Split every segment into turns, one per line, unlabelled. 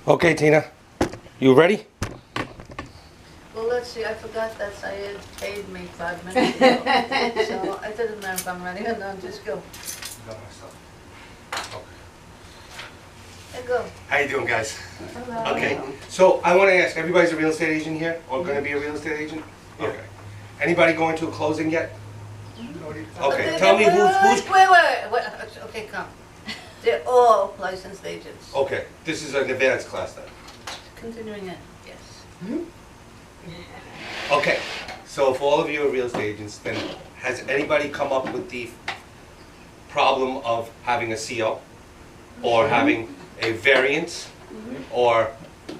Okay, Tina, you ready?
Well, let's see, I forgot that Syed paid me 5 minutes ago. So it doesn't matter if I'm ready or not, just go. Go.
How you doing, guys?
Hello.
Okay, so I want to ask, everybody's a real estate agent here, or going to be a real estate agent? Okay. Anybody going to a closing yet? Okay, tell me who's...
Wait. Okay, come. They're all licensed agents.
Okay, this is an advanced class then.
Continuing it, yes.
Okay, so if all of you are real estate agents, then has anybody come up with the problem of having a CO? Or having a variance? Or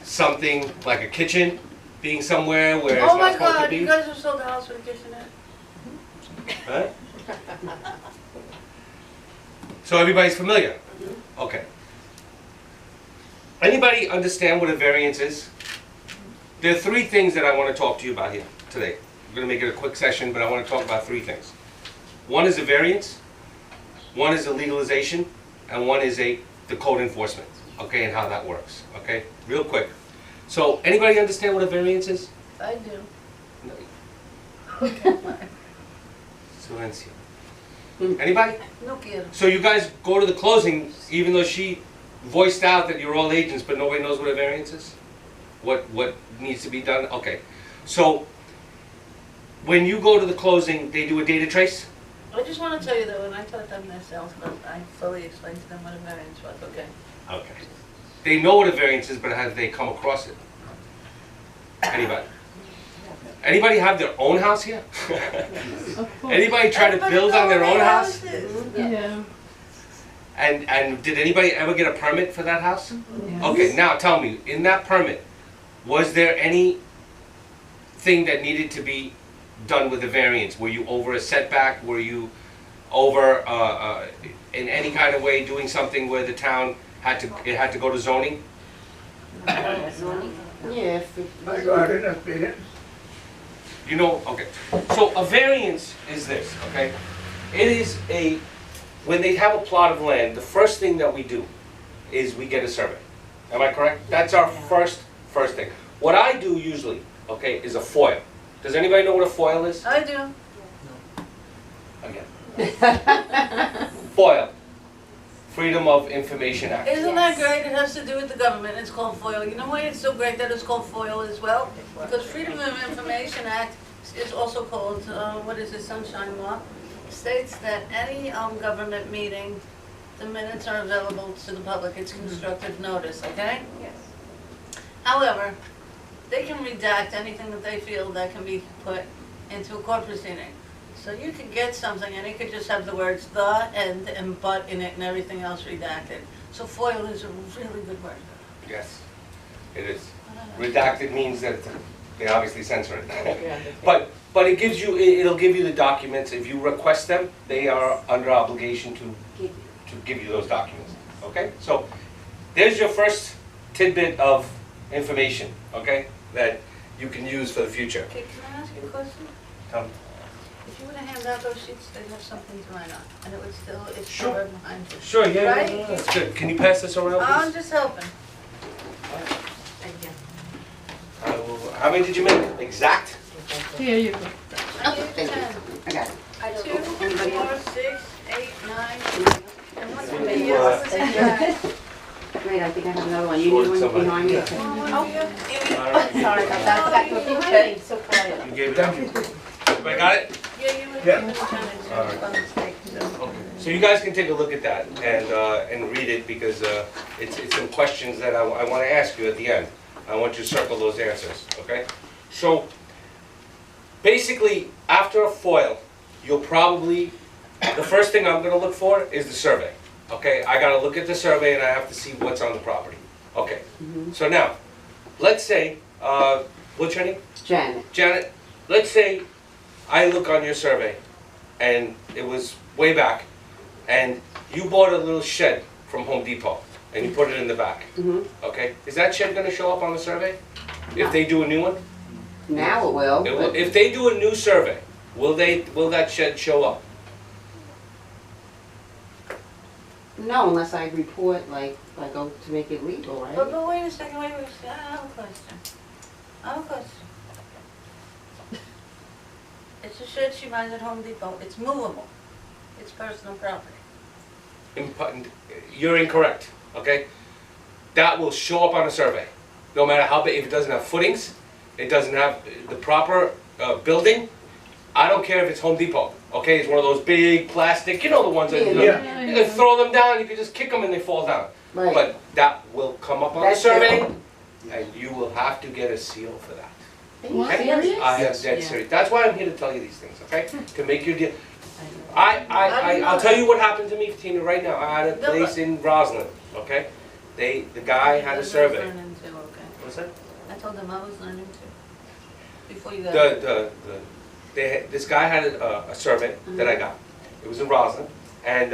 something like a kitchen being somewhere where it's
Oh
not
my
supposed to
God,
be?
you guys have sold a house with a kitchen in it?
Huh? So everybody's familiar? Okay. Anybody understand what a variance is? There are three things that I want to talk to you about here today. I'm going to make it a quick session, but I want to talk about three things. One is a variance, one is a legalization, and one is the code enforcement, okay, and how that works, okay? Real quick. So anybody understand what a variance is?
I do.
No. Silencio. Anybody?
No quiero.
So you guys go to the closing, even though she voiced out that you're all agents, but nobody knows what a variance is? What needs to be done? Okay. So when you go to the closing, they do a data trace?
I just want to tell you that when I taught them their sales club, I fully explained to them what a variance was, okay?
Okay. They know what a variance is, but have they come across it? Anybody? Anybody have their own house here? Anybody try to build on their own house?
Yeah.
And did anybody ever get a permit for that house?
Yes.
Okay, now tell me, in that permit, was there anything that needed to be done with the variance? Were you over a setback? Were you over, in any kind of way, doing something where the town had to go to zoning?
Yeah.
I got it, I paid it.
You know, okay. So a variance is this, okay? It is when they have a plot of land, the first thing that we do is we get a survey. Am I correct? That's our first thing. What I do usually, okay, is a FOIL. Does anybody know what a FOIL is?
I do.
Again. FOIL. Freedom of Information Act.
Isn't that great? It has to do with the government. It's called FOIL. You know why it's so great that it's called FOIL as well? Because Freedom of Information Act is also called, Sunshine Law, states that any government meeting, the minutes are available to the public. It's constructive notice, okay?
Yes.
However, they can redact anything that they feel that can be put into a court proceeding. So you could get something and it could just have the words the and but in it and everything else redacted. So FOIL is a really good word.
Yes, it is. Redacted means that they obviously censor it. But it gives you, it'll give you the documents. If you request them, they are under obligation to give you those documents. Okay? So there's your first tidbit of information, okay, that you can use for the future.
Okay, can I ask you a question? If you were to hand out those sheets, they'd have something to write on, and it would still, it's still
Sure.
right behind you.
Sure, yeah,
Right?
yeah, that's good. Can you pass this around,
I'm
please?
just helping.
Thank you.
How many did you make? Exact?
Here you go.
I gave you 10.
I got it.
2, 4, 6, 8, 9, and what's for me? What's in that?
Wait, I think I have another one. You
Short
need one
somebody.
behind me.
Oh,
All right.
Sorry about that. I forgot to put the pen. So quiet.
You gave it up? Everybody got it?
Yeah, you would
Yeah.
give it 10, it's
All right.
just by mistake, so.
Okay. So you guys can take a look at that and read it because it's some questions that I want to ask you at the end. I want you to circle those answers, okay? So basically, after a FOIL, you'll probably, the first thing I'm going to look for is the survey. Okay, I got to look at the survey and I have to see what's on the property. Okay, so now, let's say, what's your name?
Janet.
Janet, let's say I look on your survey and it was way back and you bought a little shed from Home Depot and you put it in the back. Okay, is that shed going to show up on the survey if they do a new one?
Now it will.
It will.
but-
If they do a new survey, will that shed show up?
No, unless I report, like, I go to make it legal, right?
But wait a second, wait a second, I have a question. I have a question. It's a shed she buys at Home Depot, it's movable, it's personal property.
You're incorrect, okay? That will show up on a survey, no matter how big, if it doesn't have footings, it doesn't have the proper building, I don't care if it's Home Depot, okay? It's one of those big plastic, you know the ones that,
Yeah.
you can throw them down, you can just kick them and they fall down.
Right.
But that will come up on the
That's
survey,
it.
and you will have to get a seal for that.
Are you
Okay?
serious?
I am
Yes.
dead
Yeah.
serious. That's why I'm here to tell you these things, okay? To make your deal.
I didn't
I'll
know
tell
that.
you what happened to me, Tina, right now. I had a
No,
place in Roslyn, okay? The guy had a survey.
I was learning too, okay.
What's that?
I told them I was learning too, before you got.
This guy had a survey that I got. It was in Roslyn, and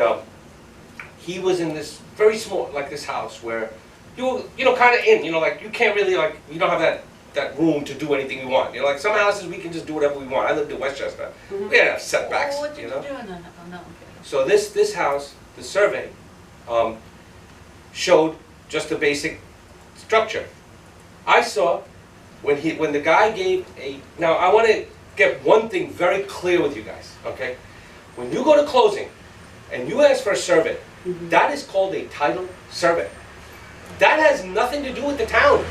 he was in this very small, like this house where you know, kind of in, you know, like you can't really like, you don't have that room to do anything you want. You know, like some houses we can just do whatever we want. I lived in Westchester. We didn't have setbacks,
Oh, what did
you
you
know.
do in that? Oh, no, okay.
So this house, the survey, showed just a basic structure. I saw when the guy gave a, now I want to get one thing very clear with you guys, okay? When you go to closing and you ask for a survey, that is called a title survey. That has nothing to do with the town.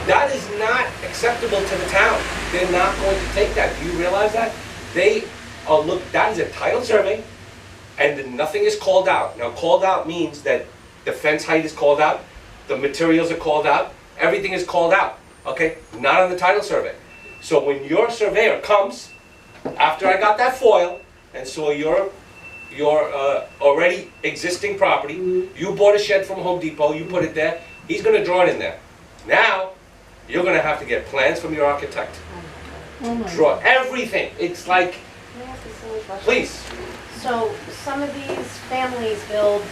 That is not acceptable to the town. They're not going to take that. Do you realize that? They, look, that is a title survey, and then nothing is called out. Now, called out means that the fence height is called out, the materials are called out, everything is called out, okay? Not on the title survey. So when your surveyor comes, after I got that foil, and saw your already existing property, you bought a shed from Home Depot, you put it there, he's gonna draw it in there. Now, you're gonna have to get plans from your architect. Draw everything. It's like,
Can I ask a silly question?
please.
So some of these families build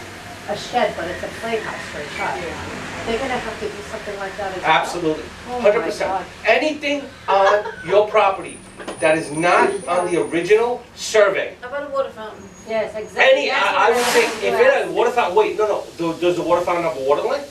a shed, but it's a playhouse for a child. They're gonna have to do something like that as well?
Absolutely,
Oh my
100%.
God.
Anything on your property that is not on the original survey,
How about a water fountain?
Yes, exactly.
I would say, if it had a water fountain, wait, no, does the water fountain have a water line?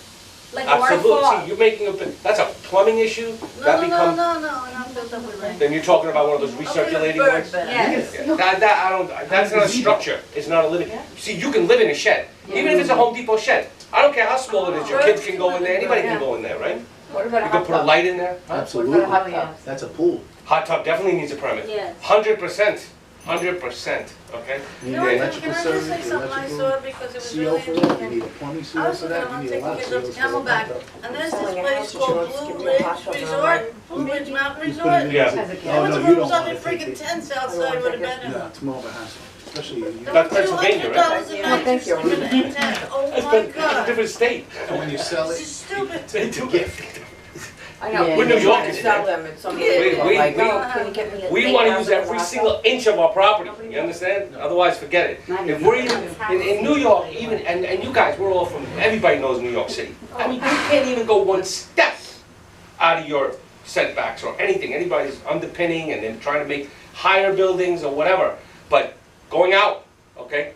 Like
Absolutely,
waterfall.
see, you're making that's a plumbing issue, that becomes,
No, not built up with rain.
then you're talking about one of those
Okay,
recirculating
bird
ones?
bed.
Yes.
Yeah, that, I don't, that's not a structure, it's not a living, see, you can live in a shed, even if it's a Home Depot shed. I don't care how small it is, your kids can go in there, anybody can go in there, right?
What about
You
a
can
hot
put a
tub?
light in there.
What
Absolutely.
about a hot tub?
That's a pool.
Hot tub definitely needs a permit.
Yes.
100%, 100%, okay?
You need
No,
an
can
electrical
I just
service,
say
the
something I
electrical
saw because it was
CO
really
for that, you
interesting.
need a plumbing
I
seal
was
for
thinking
that,
about
you need a
taking
lot of
kids
seals
up to
for
Camelback,
that.
and there's
Selling
this
a
place
house
called
insurance, give
Blue
me a hot
Ridge
tub and a
Resort,
light.
Blue Ridge Mountain
You put it in
Resort.
Yeah.
As a
There
kid.
Oh,
was
no,
a
you
room
don't
on
wanna
the
take
freaking
it.
tents outside with a bed in
Yeah,
them.
it's more of a hassle, especially you.
That's Pennsylvania, right?
$200 a night
thank
for
you.
sleeping in a tent. Oh
That's
my
a
God.
different state.
And when you sell
This
it,
is stupid.
They do.
gift.
I know.
We're New
You're trying
Yorkers,
to sell
man.
them and some
We-
people
we-
are like,
we-
oh, can you get me a
We want to use
8,000
every
hot
single
tub?
inch of our property, you understand? Otherwise, forget it.
Not
If
even-
we're even, in New York, even, and you guys, we're all from, everybody knows New York City. I mean, you can't even go one step out of your setbacks or anything. Anybody's underpinning and then trying to make higher buildings or whatever. But going out, okay?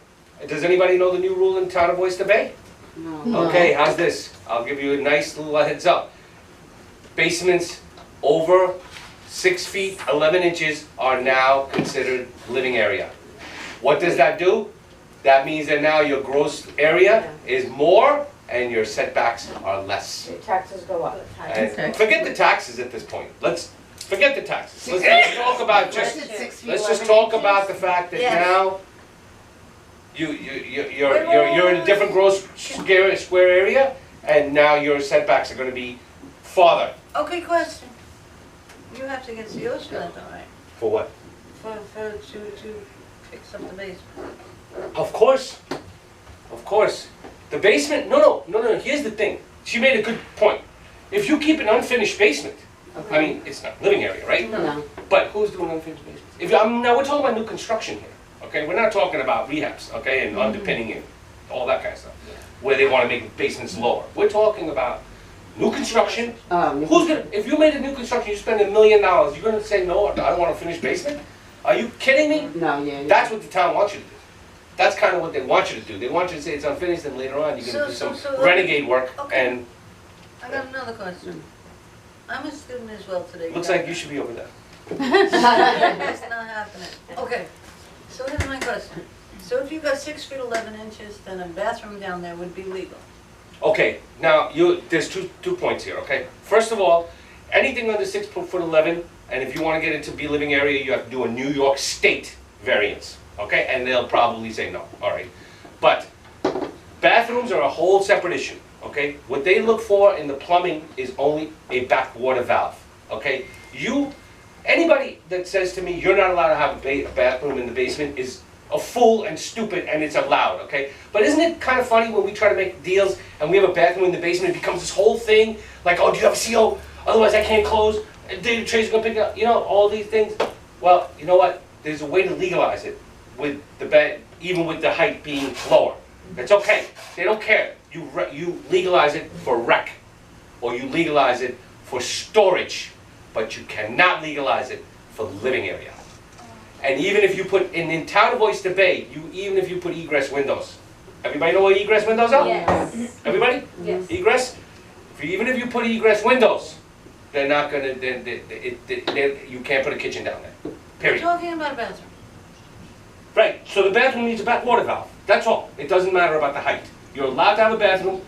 Does anybody know the new rule in town of Oyster Bay?
No.
Okay, how's this? I'll give you a nice little heads up. Basements over 6 feet, 11 inches are now considered living area. What does that do? That means that now your gross area is more and your setbacks are less.
Your taxes go up.
And forget the taxes at this point. Let's forget the taxes. Let's talk about let's just talk about the fact that
Yes.
now you're in a different gross square area, and now your setbacks are going to be farther.
Okay, question. You have to get COs for that though, right?
For what?
To fix up the basement.
Of course, of course. The basement. No. Here's the thing. She made a good point. If you keep an unfinished basement, I mean, it's not living area, right?
No.
But who's doing unfinished basements? Now we're talking about new construction here, okay? We're not talking about rehabs, okay, and underpinning and all that kind of stuff, where they want to make basements lower. We're talking about new construction. Who's gonna? If you made a new construction, you spend $1 million, you're gonna say no? I don't want a finished basement? Are you kidding me?
No, yeah.
That's what the town wants you to do. That's kind of what they want you to do. They want you to say it's unfinished, and later on, you're gonna do
So-
some
so-
renegade work,
Okay.
and
I got another question. I'm a student as well today.
looks like you should be over there.
It's not happening. Okay, so here's my question. So if you got 6 feet 11 inches, then a bathroom down there would be legal.
Okay, now, there's two points here, okay? First of all, anything under 6'11", and if you wanna get into B-living area, you have to do a New York State variance, okay? And they'll probably say no, all right? But bathrooms are a whole separate issue, okay? What they look for in the plumbing is only a backwater valve, okay? Anybody that says to me, you're not allowed to have a bathroom in the basement is a fool and stupid, and it's allowed, okay? But isn't it kind of funny when we try to make deals and we have a bathroom in the basement, it becomes this whole thing, like, oh, do you have a CO? Otherwise I can't close, David Trey's gonna pick it up, all these things. Well, you know what? There's a way to legalize it with the bed, even with the height being lower. It's okay, they don't care. You legalize it for rec, or you legalize it for storage, but you cannot legalize it for living area. And even if you put, in town of Oyster Bay, even if you put egress windows, everybody know what egress windows are?
Yes.
Everybody?
Yes.
Egress? Even if you put egress windows, they're not gonna, you can't put a kitchen down there,
We're
period.
talking about a bathroom.
Right, so the bathroom needs a backwater valve, that's all. It doesn't matter about the height. You're allowed to have a bathroom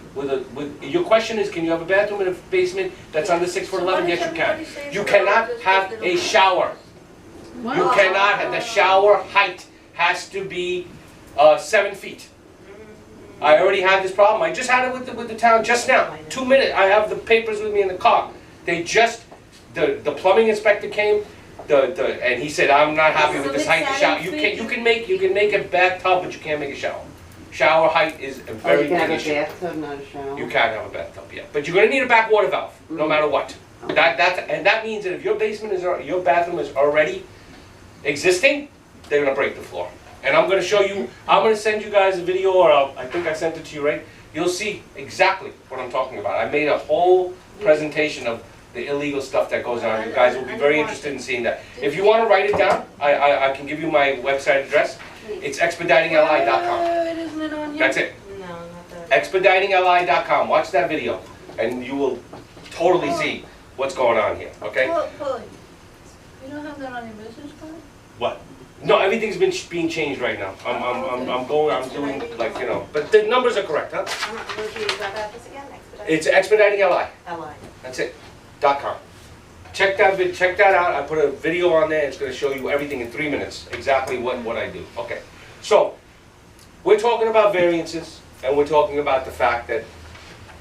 your question is, can you have a bathroom in a basement that's under 6'11"?
So why
Yes,
does
you can.
everybody say
You
it's
cannot
allowed
have
just
a
because
shower. You cannot, the shower height has to be 7 feet. I already had this problem, I just had it with the town just now, 2 minutes, I have the papers with me in the car. They just, the plumbing inspector came, and he said, I'm not happy with this height of shower. You can make a bathtub, but you can't make a shower. Shower height is a
Oh,
very
you can
big
have a
issue.
bathtub, not a shower?
You can't have a bathtub, yeah, but you're gonna need a backwater valve, no matter what. And that means that if your bathroom is already existing, they're gonna break the floor. And I'm gonna show you, I'm gonna send you guys a video, or I think I sent it to you, right? You'll see exactly what I'm talking about. I made a whole presentation of the illegal stuff that goes on. You guys will be very interested in seeing that. If you wanna write it down, I can give you my website address. It's expeditingli.com.
Wait, isn't it on here?
That's it.
No, not that.
Expeditingli.com. Watch that video, and you will totally see what's going on here, okay?
Paulie, you don't have that on your business card?
What? No, everything's being changed right now. I'm doing like, but the numbers are correct, huh?
Would you grab that this again, expedite?
It's Expediting LI.
LI.
That's it. .com. Check that out. I put a video on there. It's going to show you everything in 3 minutes, exactly what I do. Okay. So we're talking about variances, and we're talking about the fact that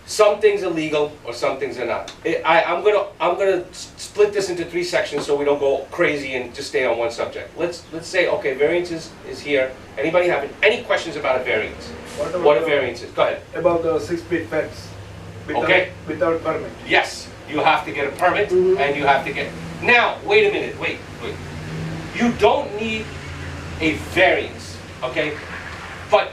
some things are legal or some things are not. I'm gonna split this into 3 sections so we don't go crazy and just stay on one subject. Let's say, okay, variances is here. Anybody have any questions about a variance? What a variance is? Go ahead.
About the 6 feet fence.
Okay.
Without permit.
Yes, you have to get a permit, and you have to get. Now, wait a minute. Wait. You don't need a variance, okay? But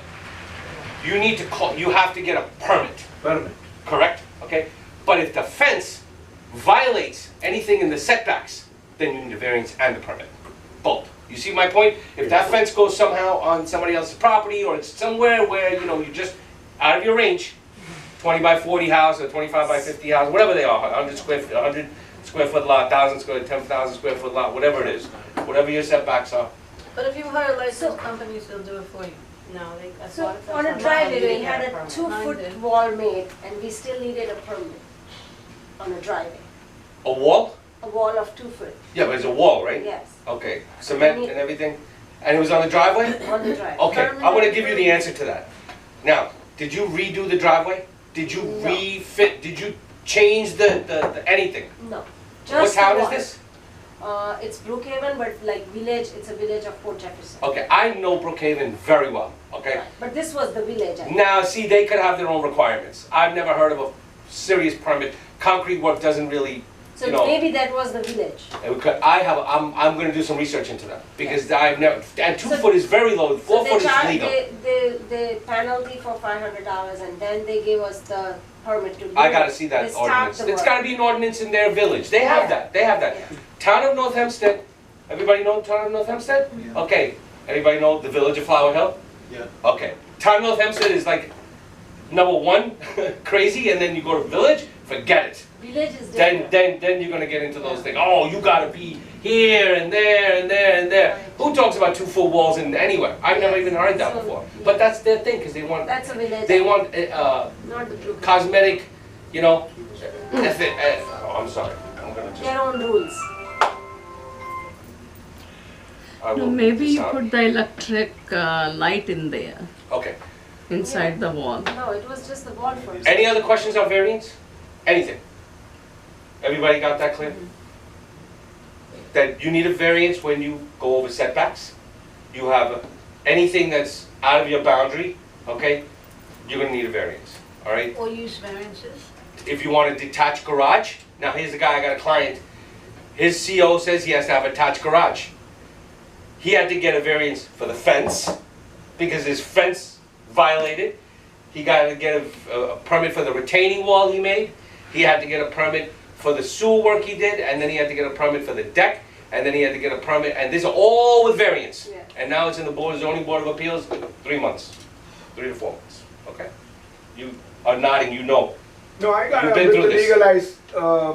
you need to you have to get a permit.
Permit.
Correct? Okay? But if the fence violates anything in the setbacks, then you need a variance and a permit. Both. You see my point? If that fence goes somehow on somebody else's property, or it's somewhere where, you're just out of your range, 20 by 40 house, or 25 by 50 house, whatever they are, 100 square foot lot, 10,000 square foot lot, whatever it is, whatever your setbacks are.
But if you hire licensed companies, they'll do it for you.
No, that's
So
what it's
on a
not.
driveway, we
Not
had a
permit.
Mine
2-foot
did.
wall made and we still needed a permit on a driveway.
A wall?
A wall of 2 foot,
Yeah, but it's a wall, right?
yes,
Okay, cement and everything? And it was on the driveway?
on the driveway.
Okay, I'm gonna give you the answer to that. Now, did you redo the driveway? Did you
No.
refit, did you change the anything?
No,
What
just the
town is
wall.
this?
It's Brookhaven, but like village, it's a village of Port Jefferson.
Okay, I know Brookhaven very well, okay?
Right, but this was the village. I think.
Now, see, they could have their own requirements. I've never heard of a serious permit. Concrete work doesn't really,
So maybe that was the village.
I'm gonna do some research into that, because I've never, and 2 foot is very low, 4 foot is legal.
The penalty for $500 and then they gave us the permit to do.
I gotta see that
They start
ordinance.
the
It's
work.
gotta be an ordinance in their village. They have
Yeah.
that.
Yeah.
Town of North Hempstead, everybody know Town of North Hempstead? Okay, everybody know the Village of Flower Hill?
Yeah.
Okay, Town North Hempstead is like number one, crazy, and then you go to Village, forget it.
Village is different.
Then you're gonna get into those things. Oh, you gotta be here and there and there and there. Who talks about 2 full walls in anywhere? I've never even heard that
So,
before.
yeah.
But that's their thing, because they want
That's a village.
they want
Not the blue.
cosmetic, you know. Oh, I'm sorry. I'm gonna just.
Their own rules.
I will
No, maybe you
sound-
put the electric light in there,
Okay.
inside the wall.
No, it was just the wall first.
Any other questions on variance? Anything? Everybody got that clear? That you need a variance when you go over setbacks. You have anything that's out of your boundary, okay? You're gonna need a variance, all right?
Or use variances.
If you want a detached garage, now here's a guy, I got a client, his CO says he has to have a attached garage. He had to get a variance for the fence, because his fence violated. He got to get a permit for the retaining wall he made. He had to get a permit for the sewer work he did, and then he had to get a permit for the deck, and then he had to get a permit, and these are all with variance.
Yeah.
And now it's in the zoning board of appeals, 3 months, 3 to 4 months, okay? You are nodding, you know.
No, I got
You've
a
been
bit
through this.
legalized,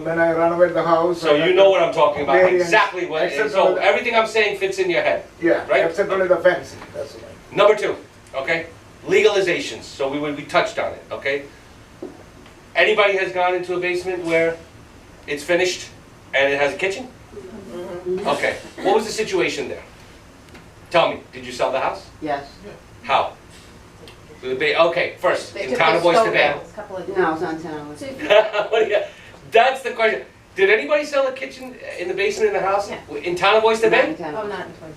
when I renovated the house.
So you know what I'm talking about,
Variance,
exactly what, and
except
so
for the-
everything I'm saying fits in your head.
Yeah,
right?
except only the fence, that's all.
Number 2, okay? Legalizations, so we touched on it, okay? Anybody has gone into a basement where it's finished and it has a kitchen? Okay, what was the situation there? Tell me, did you sell the house?
Yes.
How? Okay, first,
They
in
took
town
the
of Oyster
stove
Bay.
out, a couple of
No, it's on town.
So if you
What do you- That's the question. Did anybody sell a kitchen in the basement in the house?
Yeah.
In town of Oyster Bay?
Oh, not in 20.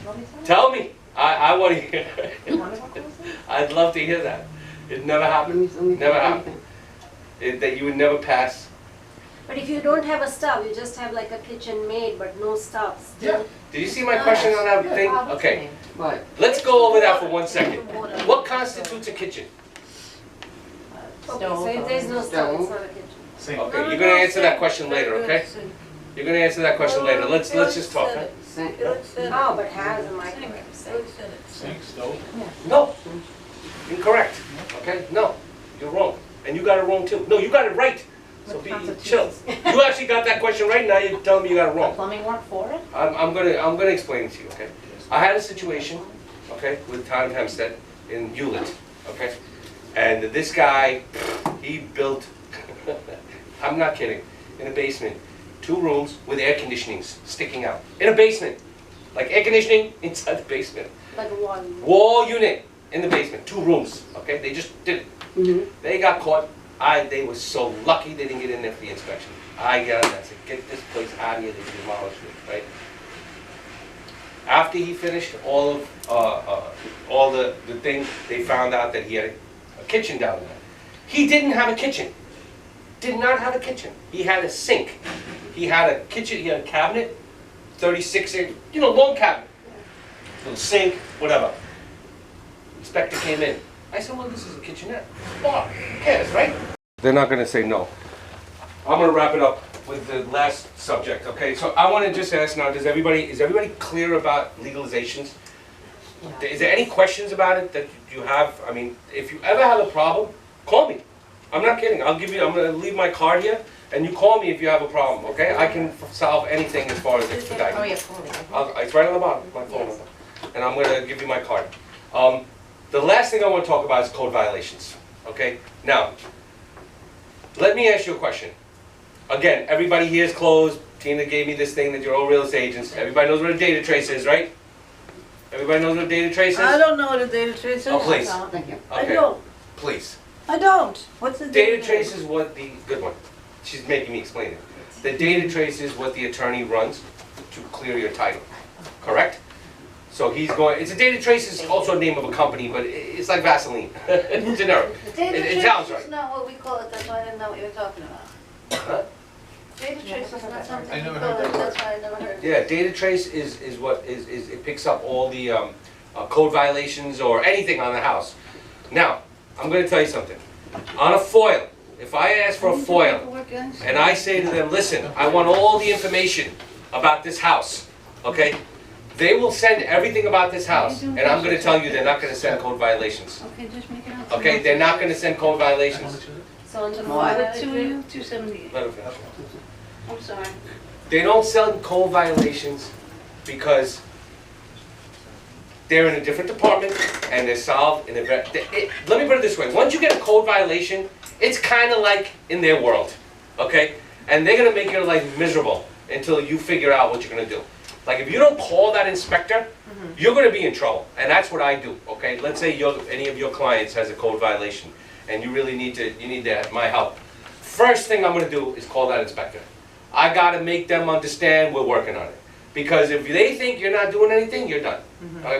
What did we say?
Tell me, I want to hear.
One of what was it?
I'd love to hear that. It never happened, Never happened. That you would never pass.
But if you don't have a stove, you just have like a kitchen made but no stove.
Yeah.
Did you see my question on that thing?
Oh, what's the
Okay,
name?
What?
let's go over that for 1 second. What constitutes a kitchen?
Okay, so if there's no stove, it's not a kitchen.
Same.
Okay, you're gonna answer that question later, okay? You're gonna answer that question later. Let's just talk.
Sink.
Oh, but has a microwave.
Sink, stove.
No, incorrect, okay? No, you're wrong. And you got it wrong too. No, you got it right. So
What
be
constitutes-
chill. You actually got that question right, now you're telling me you got it
The
wrong.
plumbing work for it?
I'm gonna explain it to you, okay? I had a situation, okay, with Town of Hempstead in Hewlett, okay? And this guy, he built, I'm not kidding, in a basement, 2 rooms with air conditionings sticking out. In a basement, like air conditioning inside the basement.
Like a wall.
Wall unit in the basement, 2 rooms, okay? They just did it.
Mhm.
They got caught. They were so lucky they didn't get in there for the inspection. I got it, I said, get this place out of here, they demolished it, right? After he finished all the thing, they found out that he had a kitchen down there. He didn't have a kitchen. Did not have a kitchen. He had a sink. He had a kitchen, he had a cabinet, 36-inch, long cabinet. Little sink, whatever. Inspector came in. I said, well, this is a kitchenette. Bar, who cares, right? They're not gonna say no. I'm gonna wrap it up with the last subject, okay? So I wanna just ask now, is everybody clear about legalizations? Is there any questions about it that you have? I mean, if you ever have a problem, call me. I'm not kidding. I'm gonna leave my card here, and you call me if you have a problem, okay? I can solve anything as far as expediting.
Oh, yeah, plumbing.
It's right on the bottom, my phone number. And I'm gonna give you my card. The last thing I wanna talk about is code violations, okay? Now, let me ask you a question. Again, everybody here is closed. Tina gave me this thing that you're all real estate agents. Everybody knows what a data trace is, right? Everybody knows what a data trace is?
I don't know what a data trace is.
Oh, please.
Thank you.
I
Okay,
don't.
please.
I don't. What's the
Data trace is what the, good one. She's making me explain it. The data trace is what the attorney runs to clear your title, correct? So he's going, it's a data trace is also a name of a company, but it's like Vaseline, it's generic.
Data
It sounds
trace
right.
is not what we call it, that's why I didn't know what you were talking about.
Huh?
Data trace is not
I
something we
never
call
heard
it,
that
that's why I never heard of it.
Yeah, data trace is what it picks up all the code violations or anything on the house. Now, I'm gonna tell you something. On a FOIL, if I ask for a FOIL, and I say to them, listen, I want all the information about this house, okay? They will send everything about this house, and I'm gonna tell you, they're not gonna send code violations.
Okay, just make it out.
Okay, they're not gonna send code violations.
So on the
Why
file,
the 278?
Let them finish.
I'm sorry.
They don't send code violations because they're in a different department and they're solved in a very, let me put it this way, once you get a code violation, it's kinda like in their world, okay? And they're gonna make your life miserable until you figure out what you're gonna do. Like if you don't call that inspector, you're gonna be in trouble, and that's what I do, okay? Let's say any of your clients has a code violation, and you really need my help. First thing I'm gonna do is call that inspector. I gotta make them understand we're working on it. Because if they think you're not doing anything, you're done.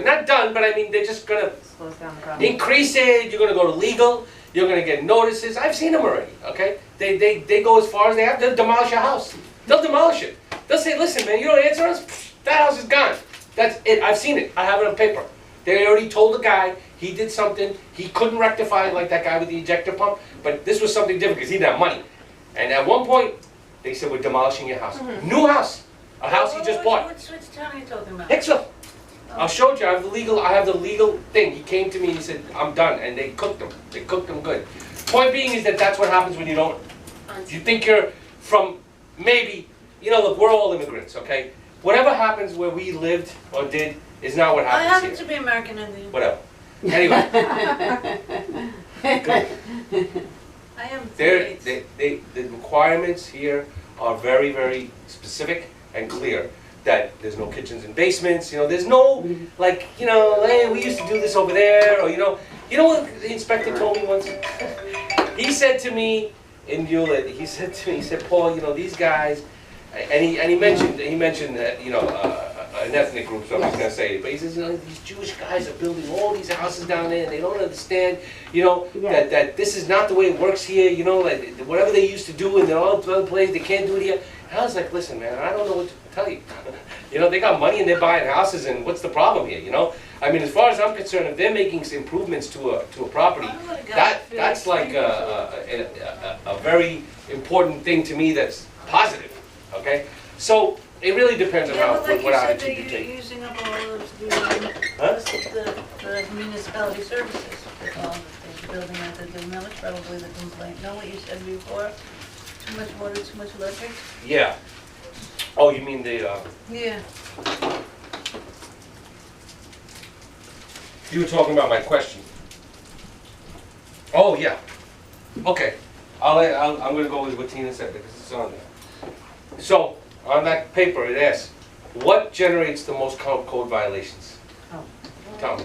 Not done, but I mean, they're just gonna
Slows down the process.
increase it, you're gonna go to legal, you're gonna get notices. I've seen them already, okay? They go as far as they have, they'll demolish your house. They'll demolish it. They'll say, listen man, you don't answer us, that house is gone. That's it, I've seen it, I have it on paper. They already told the guy, he did something, he couldn't rectify it like that guy with the ejector pump, but this was something different because he didn't have money. And at one point, they said, we're demolishing your house. New house, a house he just bought.
Which town are you talking about?
Hicksville. I'll show you, I have the legal thing. He came to me and he said, I'm done, and they cooked them. They cooked them good. Point being is that that's what happens when you don't, you think you're from, maybe, look, we're all immigrants, okay? Whatever happens where we lived or did is not what
I
happens
happen
here.
to be American Indian.
Whatever. Anyway,
I am
the
States.
requirements here are very, very specific and clear. That there's no kitchens and basements, there's no, like, hey, we used to do this over there, or, you know what the inspector told me once? He said to me in Hewlett, he said, Paul, these guys, and he mentioned an ethnic group, so I'm not gonna say it, but he says, these Jewish guys are building all these houses down there, and they don't understand, that this is not the way it works here, like, whatever they used to do in their other place, they can't do it here. And I was like, listen, man, I don't know what to tell you. They got money and they're buying houses, and what's the problem here, I mean, as far as I'm concerned, if they're making improvements to a property, that's like a very important thing to me that's positive, okay? So, it really depends on what attitude you
They're
take.
using up all of
Huh?
the municipality services. That's all that they're building out there doing. That was probably the complaint. Know what you said before? Too much water, too much electric?
Yeah. Oh, you mean the,
Yeah.
you were talking about my question. Oh, yeah. Okay. I'm gonna go with what Tina said because it's on there. So, on that paper, it asks, what generates the most code violations? Tell me.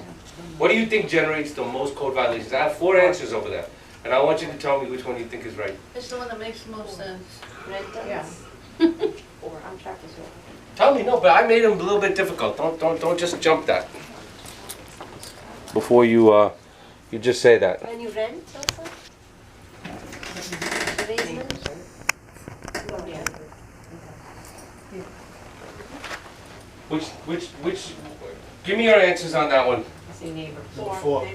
What do you think generates the most code violations? I have 4 answers over there, and I want you to tell me which one you think is right.
It's the one that makes the most sense.
Yeah. Or I'm track as well.
Tell me, no, but I made them a little bit difficult. Don't just jump that. Before you just say that.
when you rent also? Basement?
Which, give me your answers on that one.
I see neighbor.
Number 4.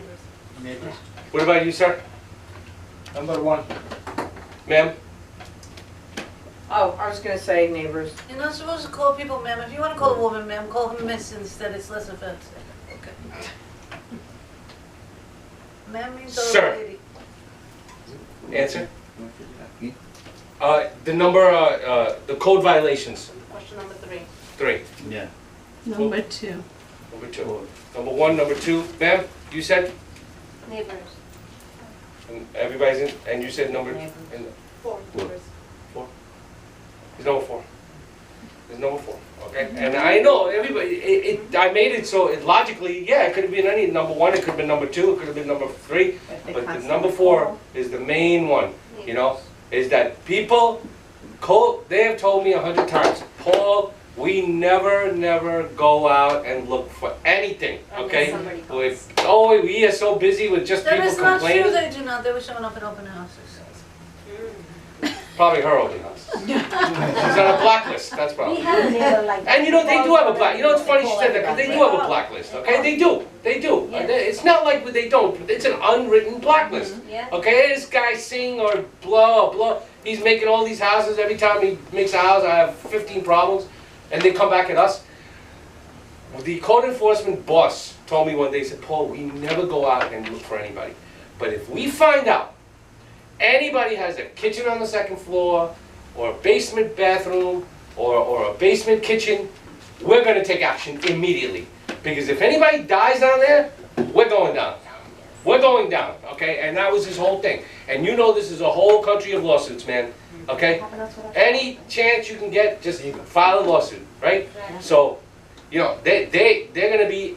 Neighbors.
What about you, sir?
Number 1.
Ma'am?
Oh, I was gonna say neighbors.
You're not supposed to call people ma'am. If you want to call a woman ma'am, call her miss instead. It's less offensive. Okay. Ma'am means old
Sir.
lady.
Answer? The number, the code violations.
Question number 3.
3.
Yeah.
Number 2.
Number 2. Number 1, number 2. Ma'am, you said?
Neighbors.
And everybody's in, and you said number?
Neighbors.
and-
4 neighbors.
There's number 4. There's number 4, okay? And I know, everybody, I made it so, logically, yeah, it could have been any, number 1, it could have been number 2, it could have been number 3, but the number 4 is the main one, is that people, they have told me 100 times, Paul, we never go out and look for anything, okay?
Unless somebody
We are so busy with just
That
people
is not true.
complaining.
They do not. They were showing up at open houses.
Probably her open house. She's on a blacklist, that's probably.
We had a neighbor like that.
And they do have a black, it's funny she said that, because they do have a blacklist, okay? They do.
Yes.
It's not like they don't, it's an unwritten blacklist.
Yeah.
Okay, this guy sing or blah, he's making all these houses, every time he makes a house, I have 15 problems, and they come back at us. The code enforcement boss told me one day, he said, Paul, we never go out and look for anybody. But if we find out anybody has a kitchen on the second floor, or a basement bathroom, or a basement kitchen, we're gonna take action immediately. Because if anybody dies down there, we're going down. We're going down, okay? And that was his whole thing. And you know this is a whole country of lawsuits, man, okay? Any chance you can get, just file a lawsuit, right? So, you know, they're gonna be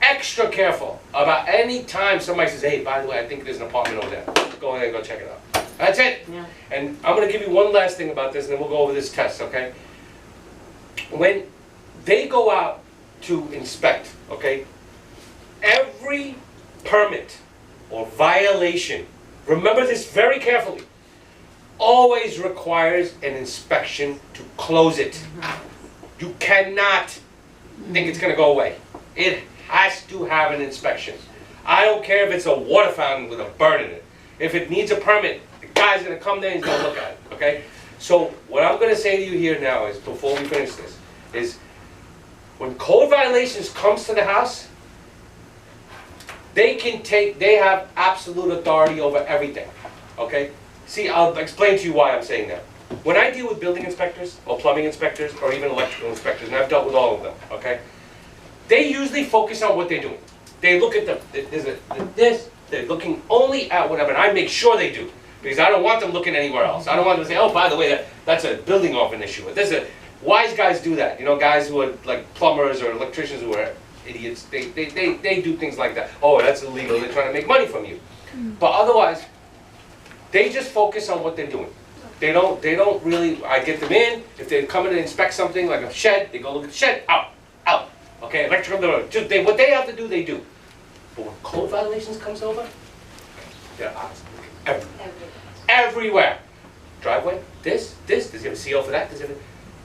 extra careful about any time somebody says, hey, by the way, I think there's an apartment over there. Go ahead and go check it out. That's it.
Yeah.
And I'm gonna give you one last thing about this, and then we'll go over this test, okay? When they go out to inspect, okay, every permit or violation, remember this very carefully, always requires an inspection to close it. You cannot think it's gonna go away. It has to have an inspection. I don't care if it's a water fountain with a bird in it. If it needs a permit, the guy's gonna come there and he's gonna look at it, okay? So what I'm gonna say to you here now is, before we finish this, is when code violations comes to the house, they have absolute authority over everything, okay? See, I'll explain to you why I'm saying that. When I deal with building inspectors, or plumbing inspectors, or even electrical inspectors, and I've dealt with all of them, okay? They usually focus on what they're doing. They look at they're looking only at whatever, and I make sure they do, because I don't want them looking anywhere else. I don't want them to say, oh, by the way, that's a building often issue. Wise guys do that, you know, guys who are like plumbers or electricians who are idiots, they do things like that. Oh, that's illegal, they're trying to make money from you. But otherwise, they just focus on what they're doing. They don't really, I get them in, if they're coming to inspect something like a shed, they go look at the shed, out. Okay, electrical, what they have to do, they do. But when code violations comes over, their eyes look everywhere. Driveway, does he have a CO for that?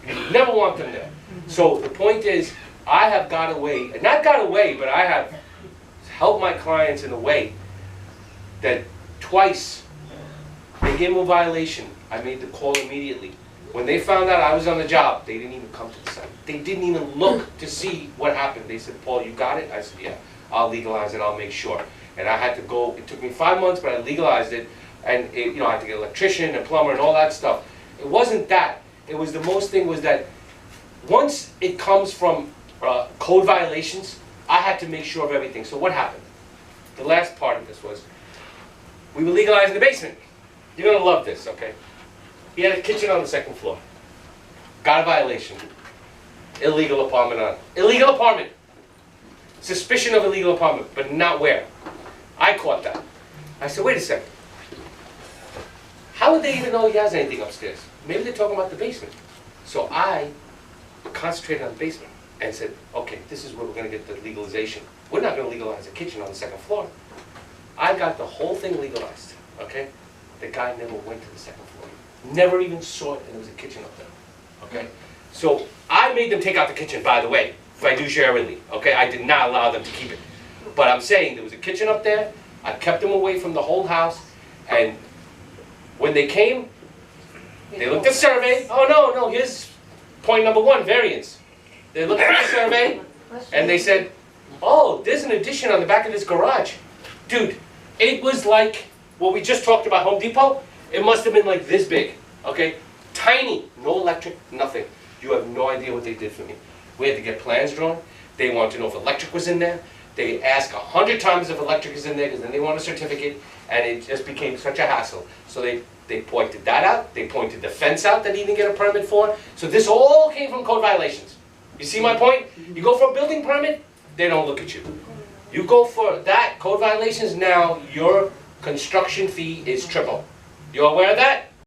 You never want them there. So the point is, I have got away, not got away, but I have helped my clients in a way that twice they gave them a violation, I made the call immediately. When they found out I was on the job, they didn't even come to the site. They didn't even look to see what happened. They said, Paul, you got it? I said, yeah, I'll legalize it, I'll make sure. And I had to go, it took me 5 months, but I legalized it. And I had to get an electrician, a plumber, and all that stuff. It wasn't that. It was the most thing was that once it comes from code violations, I had to make sure of everything. So what happened? The last part of this was, we were legalizing the basement. You're gonna love this, okay? He had a kitchen on the second floor. Got a violation. Illegal apartment. Suspicion of illegal apartment, but not where. I caught that. I said, wait a second. How would they even know he has anything upstairs? Maybe they're talking about the basement. So I concentrated on the basement and said, okay, this is where we're gonna get the legalization. We're not gonna legalize a kitchen on the second floor. I got the whole thing legalized, okay? The guy never went to the second floor. Never even saw it, and there was a kitchen up there, okay? So I made them take out the kitchen, by the way, fiduciarily, okay? I did not allow them to keep it. But I'm saying there was a kitchen up there, I kept them away from the whole house, and when they came, they looked at the survey. Oh, no, here's point number 1, variance. They looked at the survey, and they said, oh, there's an addition on the back of this garage. Dude, it was like what we just talked about, Home Depot. It must have been like this big, okay? Tiny, no electric, nothing. You have no idea what they did for me. We had to get plans drawn. They wanted to know if electric was in there. They asked 100 times if electric is in there, because then they want a certificate, and it just became such a hassle. So they pointed that out. They pointed the fence out that he didn't get a permit for. So this all came from code violations. You see my point? You go for a building permit, they don't look at you. You go for that, code violations, now your construction fee is triple. You aware of that?